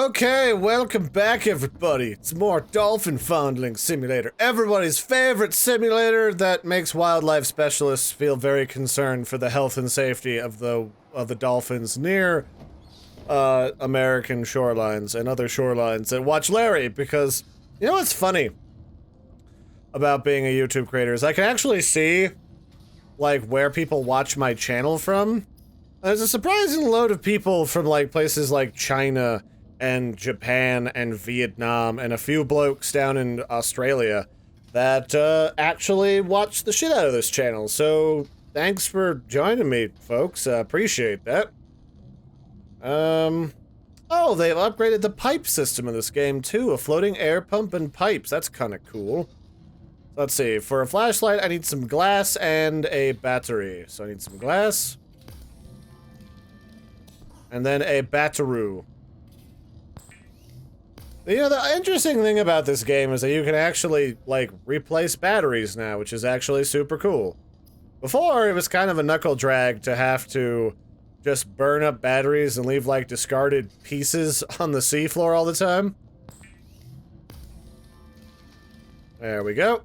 Okay, welcome back everybody. It's more Dolphin Fondling Simulator. Everybody's favorite simulator that makes wildlife specialists feel very concerned for the health and safety of the dolphins near American shorelines and other shorelines. And watch Larry, because you know what's funny about being a YouTube creator is I can actually see like where people watch my channel from. There's a surprising load of people from like places like China and Japan and Vietnam and a few blokes down in Australia that actually watch the shit out of this channel. So thanks for joining me, folks. Appreciate that. Oh, they've upgraded the pipe system in this game too. A floating air pump and pipes. That's kind of cool. Let's see. For a flashlight, I need some glass and a battery. So I need some glass. And then a battery. You know, the interesting thing about this game is that you can actually, like, replace batteries now, which is actually super cool. Before, it was kind of a knuckle drag to have to just burn up batteries and leave, like, discarded pieces on the seafloor all the time. There we go.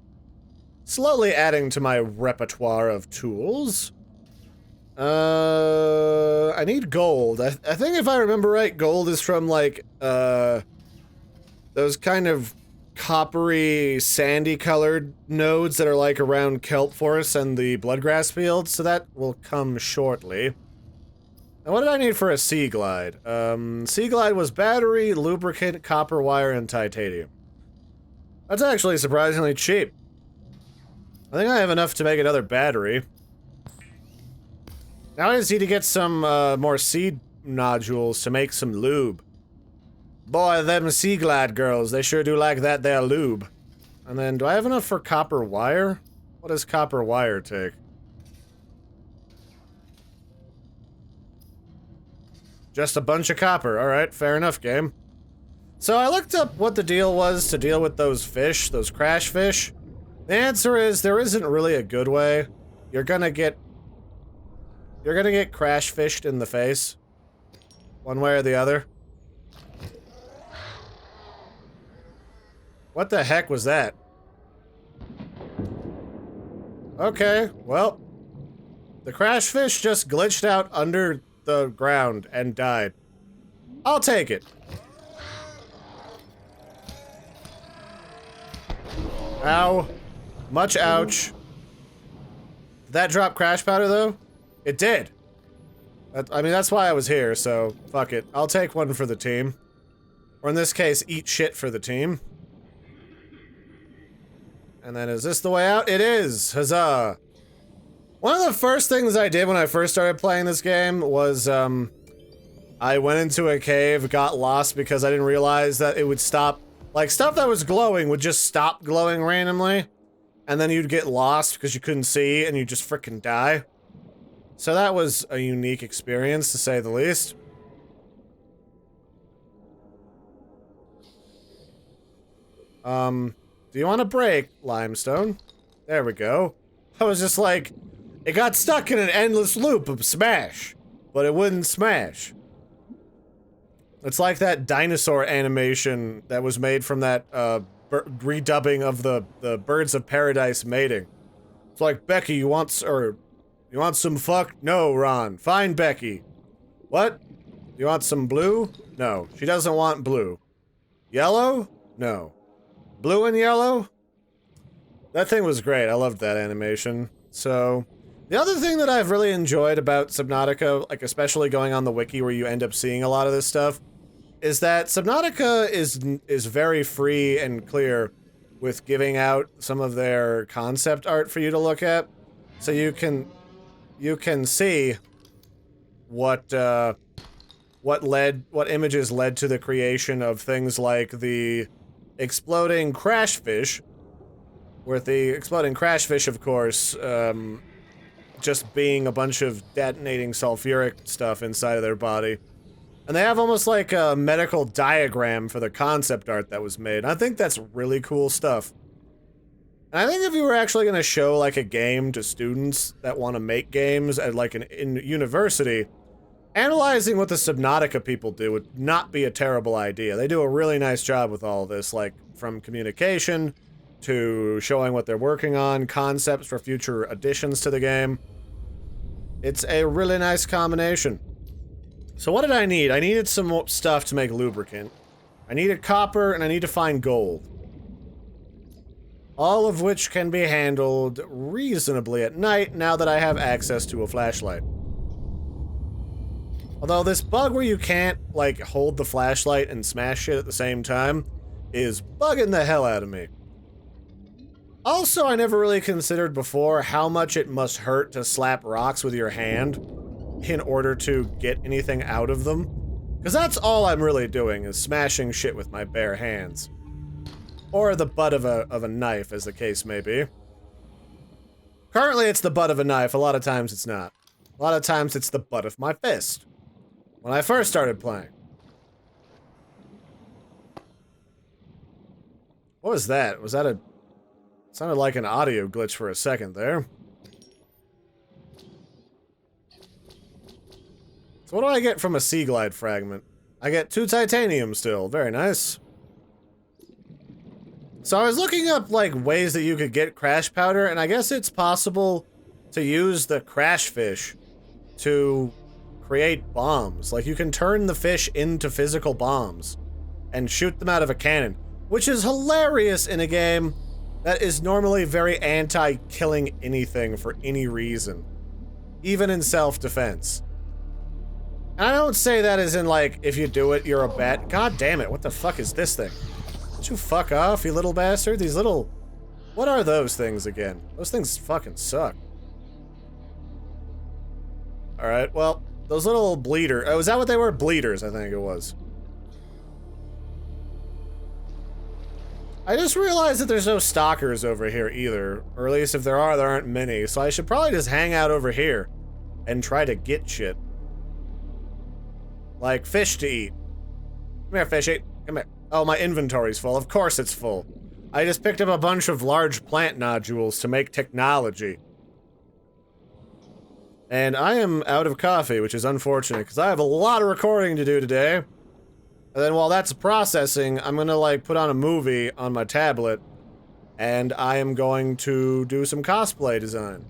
Slowly adding to my repertoire of tools. I need gold. I think if I remember right, gold is from, like, those kind of coppery, sandy-colored nodes that are like around kelp forests and the bloodgrass fields, so that will come shortly. Now, what did I need for a SeaGlide? SeaGlide was battery, lubricant, copper wire, and titanium. That's actually surprisingly cheap. I think I have enough to make another battery. Now I just need to get some more seed nodules to make some lube. Boy, them SeaGlide girls, they sure do like that there lube. And then, do I have enough for copper wire? What does copper wire take? Just a bunch of copper. Alright, fair enough, game. So I looked up what the deal was to deal with those fish, those crash fish. The answer is, there isn't really a good way. You're gonna get crash fished in the face. One way or the other. What the heck was that? Okay, well, the crash fish just glitched out under the ground and died. I'll take it. Ow. Much ouch. Did that drop crash powder, though? It did. I mean, that's why I was here, so fuck it. I'll take one for the team. Or in this case, eat shit for the team. And then, is this the way out? It is! Huzzah! One of the first things I did when I first started playing this game was, I went into a cave, got lost because I didn't realize that it would stop. Like, stuff that was glowing would just stop glowing randomly. And then you'd get lost because you couldn't see and you'd just frickin' die. So that was a unique experience, to say the least. Do you want a break, limestone? There we go. I was just like, it got stuck in an endless loop of smash, but it wouldn't smash. It's like that dinosaur animation that was made from that, redubbing of the Birds of Paradise mating. It's like, Becky, you want some fuck? No, Ron. Fine, Becky. What? You want some blue? No, she doesn't want blue. Yellow? No. Blue and yellow? That thing was great. I loved that animation. So, the other thing that I've really enjoyed about Subnautica, like especially going on the wiki where you end up seeing a lot of this stuff, is that Subnautica is very free and clear with giving out some of their concept art for you to look at. So you can see what images led to the creation of things like the exploding crash fish, with the exploding crash fish, of course, just being a bunch of detonating sulfuric stuff inside of their body. And they have almost like a medical diagram for the concept art that was made. I think that's really cool stuff. And I think if you were actually going to show like a game to students that want to make games at like in university, Analyzing what the Subnautica people do would not be a terrible idea. They do a really nice job with all of this, like, from communication to showing what they're working on, concepts for future additions to the game. It's a really nice combination. So what did I need? I needed some more stuff to make lubricant. I needed copper, and I need to find gold. All of which can be handled reasonably at night now that I have access to a flashlight. Although this bug where you can't, like, hold the flashlight and smash it at the same time is bugging the hell out of me. Also, I never really considered before how much it must hurt to slap rocks with your hand in order to get anything out of them. Because that's all I'm really doing, is smashing shit with my bare hands. Or the butt of a knife, as the case may be. Currently, it's the butt of a knife. A lot of times, it's not. A lot of times, it's the butt of my fist. When I first started playing. What was that? Was that a... Sounded like an audio glitch for a second there. So what do I get from a SeaGlide fragment? I get 2 titanium still. Very nice. So I was looking up, like, ways that you could get crash powder, and I guess it's possible to use the crash fish to create bombs. Like, you can turn the fish into physical bombs and shoot them out of a cannon, which is hilarious in a game that is normally very anti-killing anything for any reason. Even in self-defense. And I don't say that as in, like, if you do it, you're a bat. God damn it, what the fuck is this thing? Don't you fuck off, you little bastard? These little... What are those things again? Those things fucking suck. Alright, well, those little bleeder... Oh, is that what they were? Bleeders, I think it was. I just realized that there's no stalkers over here either. Or at least if there aren't many. So I should probably just hang out over here and try to get shit. Like fish to eat. Come here, fishy. Come here. Oh, my inventory's full. Of course it's full. I just picked up a bunch of large plant nodules to make technology. And I am out of coffee, which is unfortunate, because I have a lot of recording to do today. And then while that's processing, I'm gonna, like, put on a movie on my tablet, and I am going to do some cosplay design.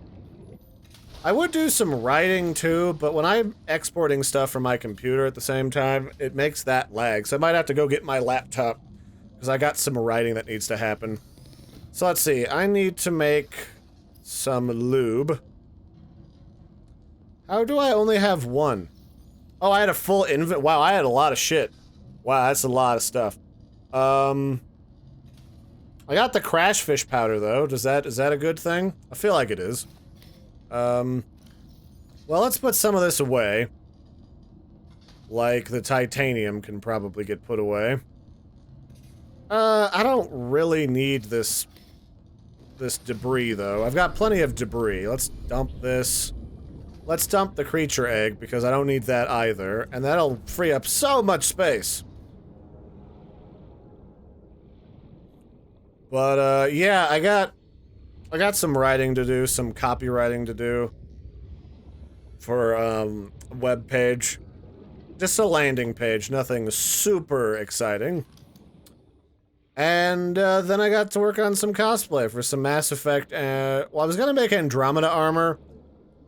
I would do some writing, too, but when I'm exporting stuff from my computer at the same time, it makes that lag, so I might have to go get my laptop, because I got some writing that needs to happen. So let's see, I need to make some lube. How do I only have one? Oh, I had a full wow, I had a lot of shit. Wow, that's a lot of stuff. I got the crash fish powder though. Is that a good thing? I feel like it is. Well, let's put some of this away. Like the titanium can probably get put away. I don't really need this debris though. I've got plenty of debris. Let's dump this. Let's dump the creature egg because I don't need that either, and that'll free up so much space. But, yeah, I got some writing to do, some copywriting to do for, a web page. Just a landing page, nothing super exciting. And, then I got to work on some cosplay for some Mass Effect, well, I was gonna make Andromeda armor,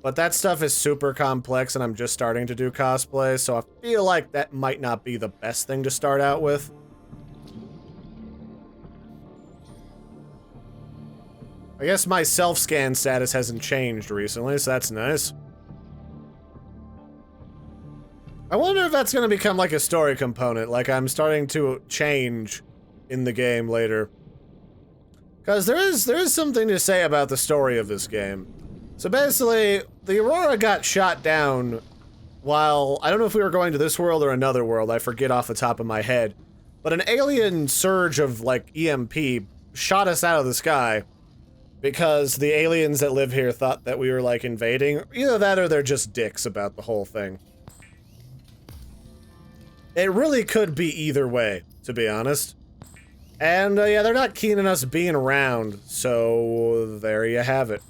but that stuff is super complex and I'm just starting to do cosplay, so I feel like that might not be the best thing to start out with. I guess my self-scan status hasn't changed recently, so that's nice. I wonder if that's gonna become like a story component, like I'm starting to change in the game later. Because there is something to say about the story of this game. So basically, the Aurora got shot down while, I don't know if we were going to this world or another world, I forget off the top of my head. But an alien surge of, like, EMP shot us out of the sky. Because the aliens that live here thought that we were, like, invading. Either that or they're just dicks about the whole thing. It really could be either way, to be honest. And, yeah, they're not keen on us being around, so there you have it.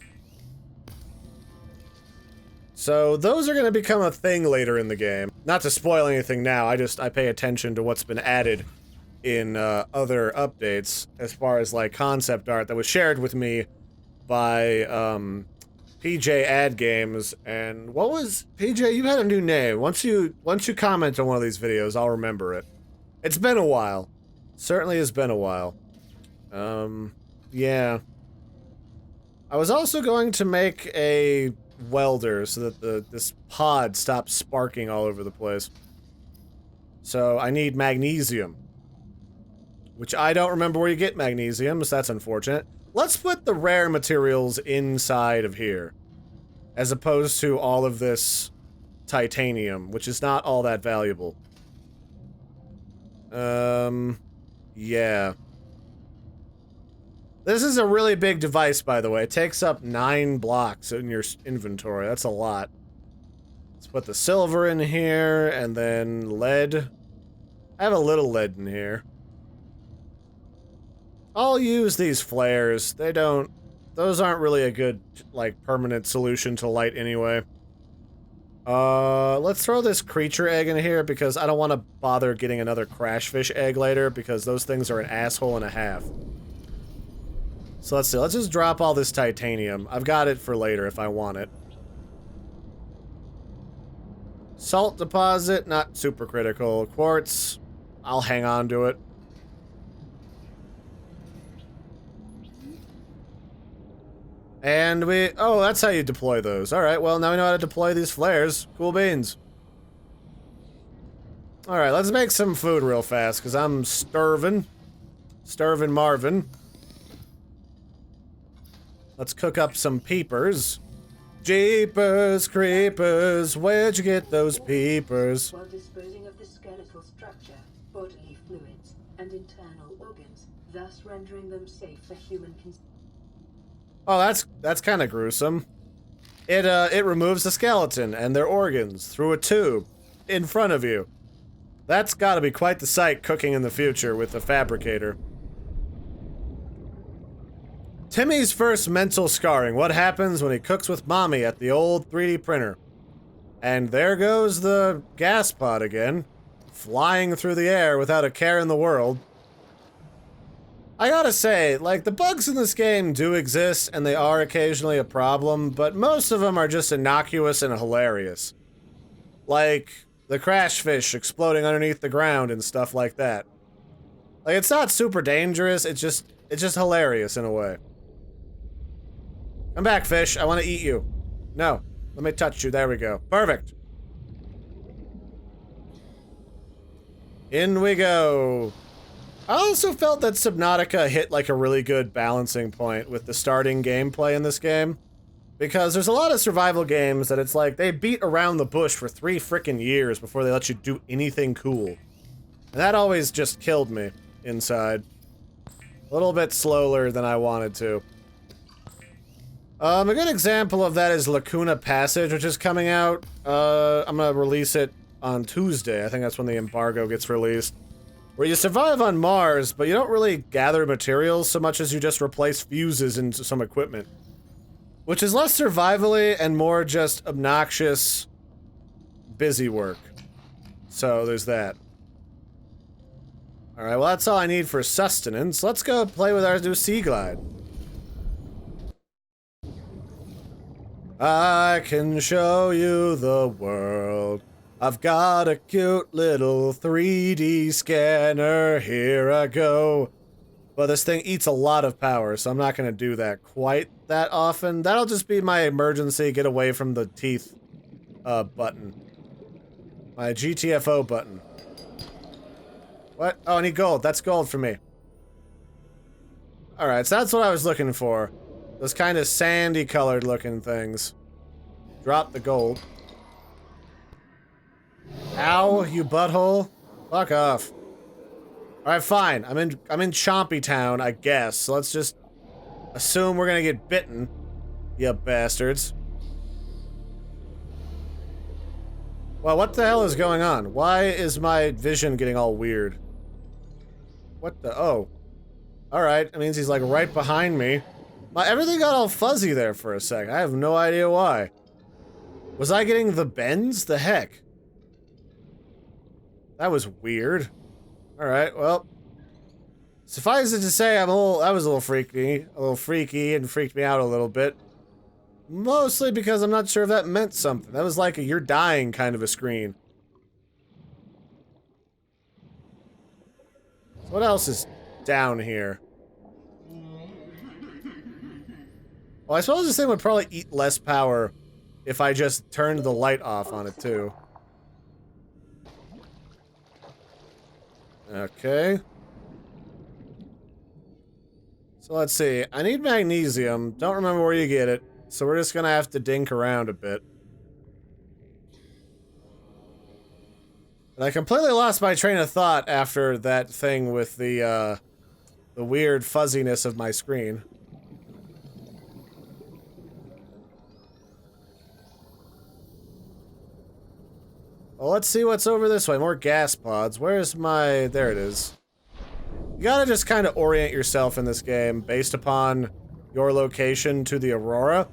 So those are going to become a thing later in the game. Not to spoil anything now, I pay attention to what's been added in other updates as far as like concept art that was shared with me by PJ Ad Games. And what was PJ? You had a new name. Once you comment on one of these videos, I'll remember it. It's been a while. Certainly has been a while. Yeah. I was also going to make a welder so that this pod stops sparking all over the place. So I need magnesium. Which I don't remember where you get magnesium, so that's unfortunate. Let's put the rare materials inside of here. As opposed to all of this titanium, which is not all that valuable. Yeah. This is a really big device, by the way. It takes up 9 blocks in your inventory. That's a lot. Let's put the silver in here, and then lead. I have a little lead in here. I'll use these flares. Those aren't really a good, like, permanent solution to light anyway. Let's throw this creature egg in here because I don't want to bother getting another crashfish egg later because those things are an asshole and a half. So let's see, let's just drop all this titanium. I've got it for later if I want it. Salt deposit, not super critical. Quartz, I'll hang on to it. And oh, that's how you deploy those. Alright, well, now we know how to deploy these flares. Cool beans. Alright, let's make some food real fast, because I'm starving. Starving Marvin. Let's cook up some peepers. Jeepers creepers, where'd you get those peepers? While disposing of the skeletal structure, bodily fluids, and internal organs, thus rendering them safe for human consumption. Oh, that's kind of gruesome. It removes the skeleton and their organs through a tube in front of you. That's gotta be quite the sight cooking in the future with the fabricator. Timmy's first mental scarring. What happens when he cooks with mommy at the old 3D printer? And there goes the gas pod again, flying through the air without a care in the world. I gotta say, like, the bugs in this game do exist, and they are occasionally a problem, but most of them are just innocuous and hilarious. Like, the crash fish exploding underneath the ground and stuff like that. Like, it's not super dangerous, it's just hilarious in a way. Come back, fish, I want to eat you. No, let me touch you, there we go. Perfect. In we go. I also felt that Subnautica hit like a really good balancing point with the starting gameplay in this game. Because there's a lot of survival games that it's like they beat around the bush for 3 frickin' years before they let you do anything cool. And that always just killed me inside. A little bit slower than I wanted to. A good example of that is Lacuna Passage, which is coming out. I'm gonna release it on Tuesday. I think that's when the embargo gets released. Where you survive on Mars, but you don't really gather materials so much as you just replace fuses into some equipment. Which is less survivally and more just obnoxious, busy work. So there's that. Alright, well that's all I need for sustenance. Let's go play with our new SeaGlide. I can show you the world. I've got a cute little 3D scanner, here I go. But this thing eats a lot of power, so I'm not gonna do that quite that often. That'll just be my emergency get away from the teeth button. My GTFO button. What? Oh, I need gold. That's gold for me. Alright, so that's what I was looking for. Those kind of sandy colored looking things. Drop the gold. Ow, you butthole. Fuck off. Alright, fine. I'm in Chompy Town, I guess. So let's just assume we're gonna get bitten. You bastards. Well, what the hell is going on? Why is my vision getting all weird? What the? Oh. Alright, that means he's like right behind me. Everything got all fuzzy there for a second. I have no idea why. Was I getting the bends? The heck? That was weird. Alright, well. Suffice it to say, that was a little freaky and freaked me out a little bit. Mostly because I'm not sure if that meant something. That was like a you're dying kind of a screen. So what else is down here? Well, I suppose this thing would probably eat less power if I just turned the light off on it too. Okay. So let's see. I need magnesium. Don't remember where you get it. So we're just gonna have to dink around a bit. And I completely lost my train of thought after that thing with the weird fuzziness of my screen. Well, let's see what's over this way. More gas pods. Where's my... There it is. You gotta just kind of orient yourself in this game based upon your location to the aurora.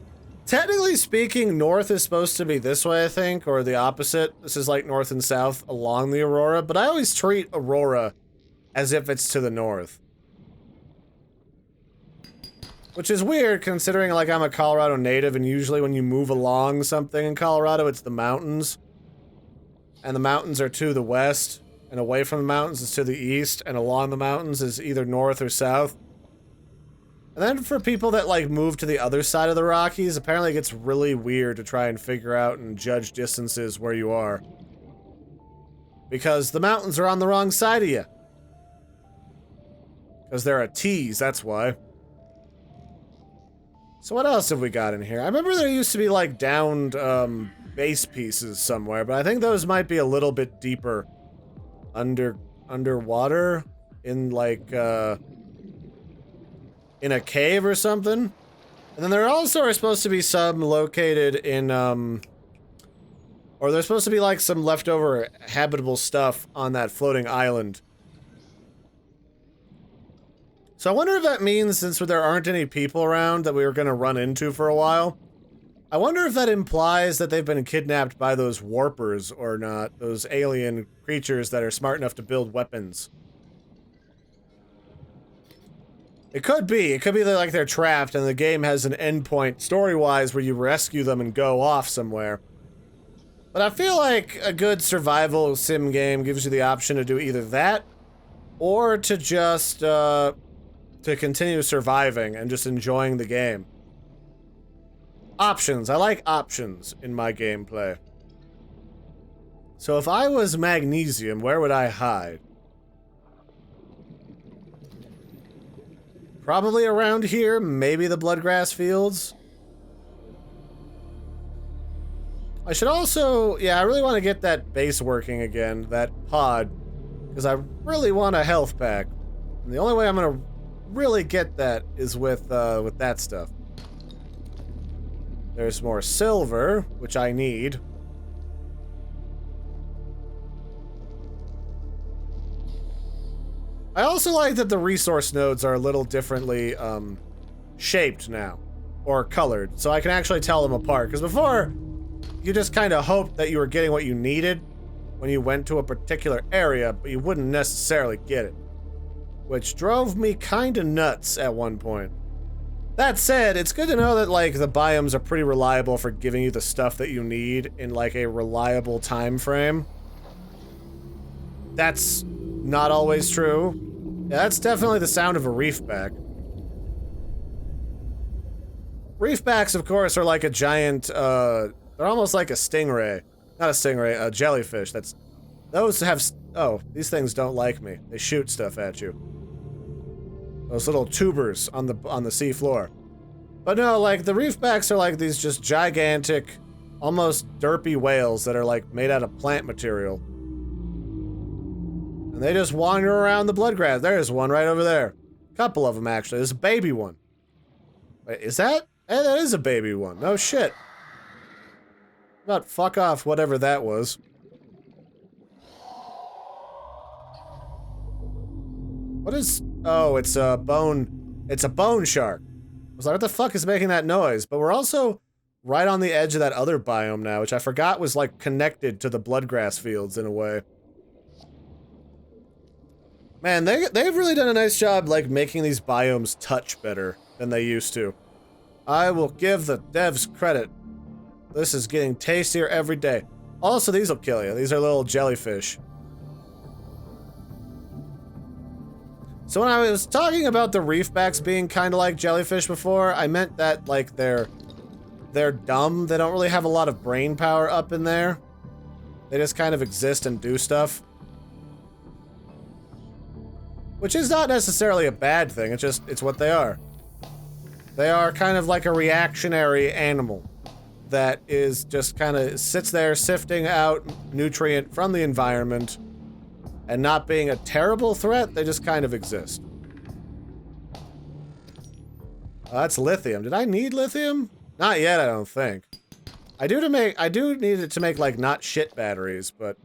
Technically speaking, north is supposed to be this way, I think, or the opposite. This is like north and south along the aurora, but I always treat aurora as if it's to the north. Which is weird considering like I'm a Colorado native and usually when you move along something in Colorado, it's the mountains. And the mountains are to the west, and away from the mountains is to the east, and along the mountains is either north or south. And then for people that, like, move to the other side of the Rockies, apparently it gets really weird to try and figure out and judge distances where you are. Because the mountains are on the wrong side of you. Because they're a tease, that's why. So what else have we got in here? I remember there used to be, like, downed, base pieces somewhere, but I think those might be a little bit deeper underwater in like in a cave or something. And then there also are supposed to be some located in or there's supposed to be like some leftover habitable stuff on that floating island. So I wonder if that means since there aren't any people around that we were going to run into for a while, I wonder if that implies that they've been kidnapped by those warpers or not, those alien creatures that are smart enough to build weapons. It could be that like they're trapped and the game has an endpoint story-wise where you rescue them and go off somewhere. But I feel like a good survival sim game gives you the option to do either that or to just to continue surviving and just enjoying the game. Options. I like options in my gameplay. So if I was magnesium, where would I hide? Probably around here, maybe the bloodgrass fields. I should also, yeah, I really want to get that base working again, that pod, because I really want a health pack. And the only way I'm gonna really get that is with that stuff. There's more silver, which I need. I also like that the resource nodes are a little differently shaped now, or colored, so I can actually tell them apart. Because before, you just kind of hoped that you were getting what you needed when you went to a particular area, but you wouldn't necessarily get it. Which drove me kind of nuts at one point. That said, it's good to know that, like, the biomes are pretty reliable for giving you the stuff that you need in, like, a reliable time frame. That's not always true. Yeah, that's definitely the sound of a reefback. Reefbacks, of course, are like a giant, they're almost like a stingray. Not a stingray, a jellyfish. Those have, oh, these things don't like me. They shoot stuff at you. Those little tubers on the sea floor. But no, like, the reefbacks are like these just gigantic, almost derpy whales that are like made out of plant material. And they just wander around the bloodgrass. There's one right over there. Couple of them, actually. There's a baby one. Wait, is that? Eh, that is a baby one. No shit. About fuck off, whatever that was. What is... Oh, it's a bone... It's a bone shark. I was like, what the fuck is making that noise? But we're also right on the edge of that other biome now, which I forgot was, like, connected to the bloodgrass fields in a way. Man, they've really done a nice job, like, making these biomes touch better than they used to. I will give the devs credit. This is getting tastier every day. Also, these will kill you. These are little jellyfish. So when I was talking about the reefbacks being kind of like jellyfish before, I meant that, like, they're dumb. They don't really have a lot of brain power up in there. They just kind of exist and do stuff. Which is not necessarily a bad thing, it's what they are. They are kind of like a reactionary animal that is just kind of sits there sifting out nutrient from the environment and not being a terrible threat, they just kind of exist. Oh, that's lithium. Did I need lithium? Not yet, I don't think. I do need it to make, like, not shit batteries, but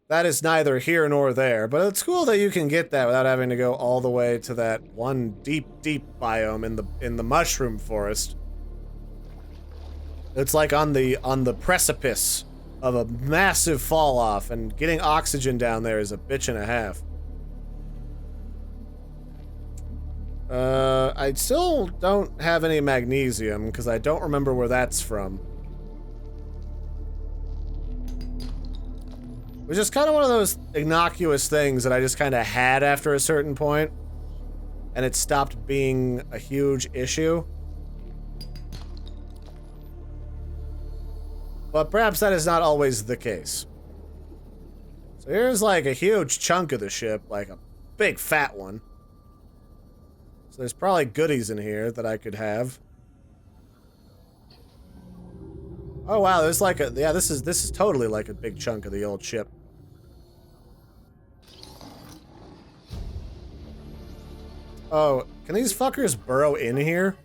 that is neither here nor there. But it's cool that you can get that without having to go all the way to that one deep, deep biome in the mushroom forest. It's like on the precipice of a massive fall off, and getting oxygen down there is a bitch and a half. I still don't have any magnesium because I don't remember where that's from. It was just kind of one of those innocuous things that I just kind of had after a certain point, and it stopped being a huge issue. But perhaps that is not always the case. So here's like a huge chunk of the ship, like a big fat one. So there's probably goodies in here that I could have. Oh wow, there's like a, yeah, this is totally like a big chunk of the old ship. Oh, can these fuckers burrow in here?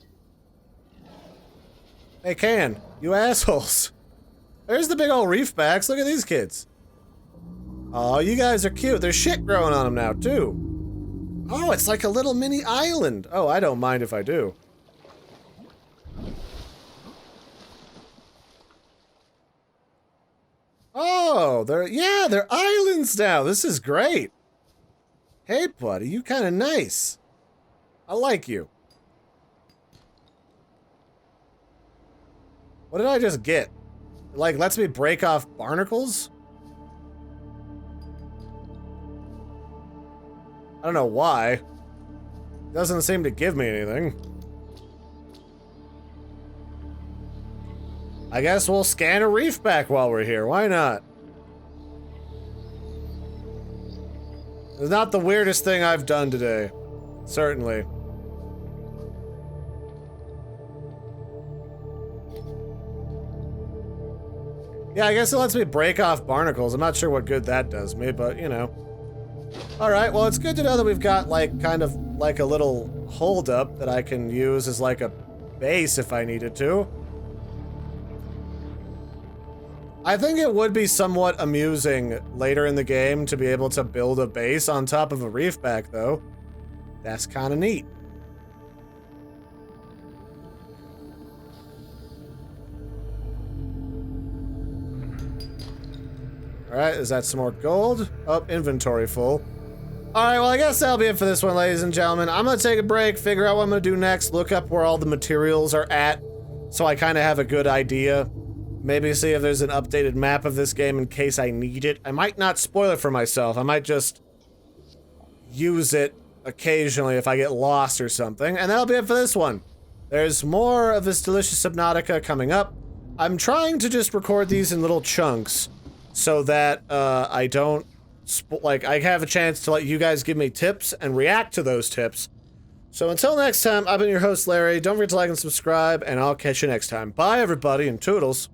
They can, you assholes. There's the big old reefbacks. Look at these kids. Oh, you guys are cute. There's shit growing on them now, too. Oh, it's like a little mini island. Oh, I don't mind if I do. Oh, they're islands now. This is great. Hey, buddy, you kind of nice. I like you. What did I just get? Like, lets me break off barnacles? I don't know why. Doesn't seem to give me anything. I guess we'll scan a reefback while we're here. Why not? It's not the weirdest thing I've done today. Certainly. Yeah, I guess it lets me break off barnacles. I'm not sure what good that does me, but, you know. Alright, well, it's good to know that we've got, like, kind of like a little hold-up that I can use as, like, a base if I needed to. I think it would be somewhat amusing later in the game to be able to build a base on top of a reefback, though. That's kind of neat. Alright, is that some more gold? Oh, inventory full. Alright, well, I guess that'll be it for this one, ladies and gentlemen. I'm gonna take a break, figure out what I'm gonna do next, look up where all the materials are at, so I kind of have a good idea. Maybe see if there's an updated map of this game in case I need it. I might not spoil it for myself. I might just use it occasionally if I get lost or something. And that'll be it for this one. There's more of this delicious Subnautica coming up. I'm trying to just record these in little chunks so that I don't, I have a chance to let you guys give me tips and react to those tips. So until next time, I've been your host, Larry. Don't forget to like and subscribe, and I'll catch you next time. Bye, everybody, and toodles.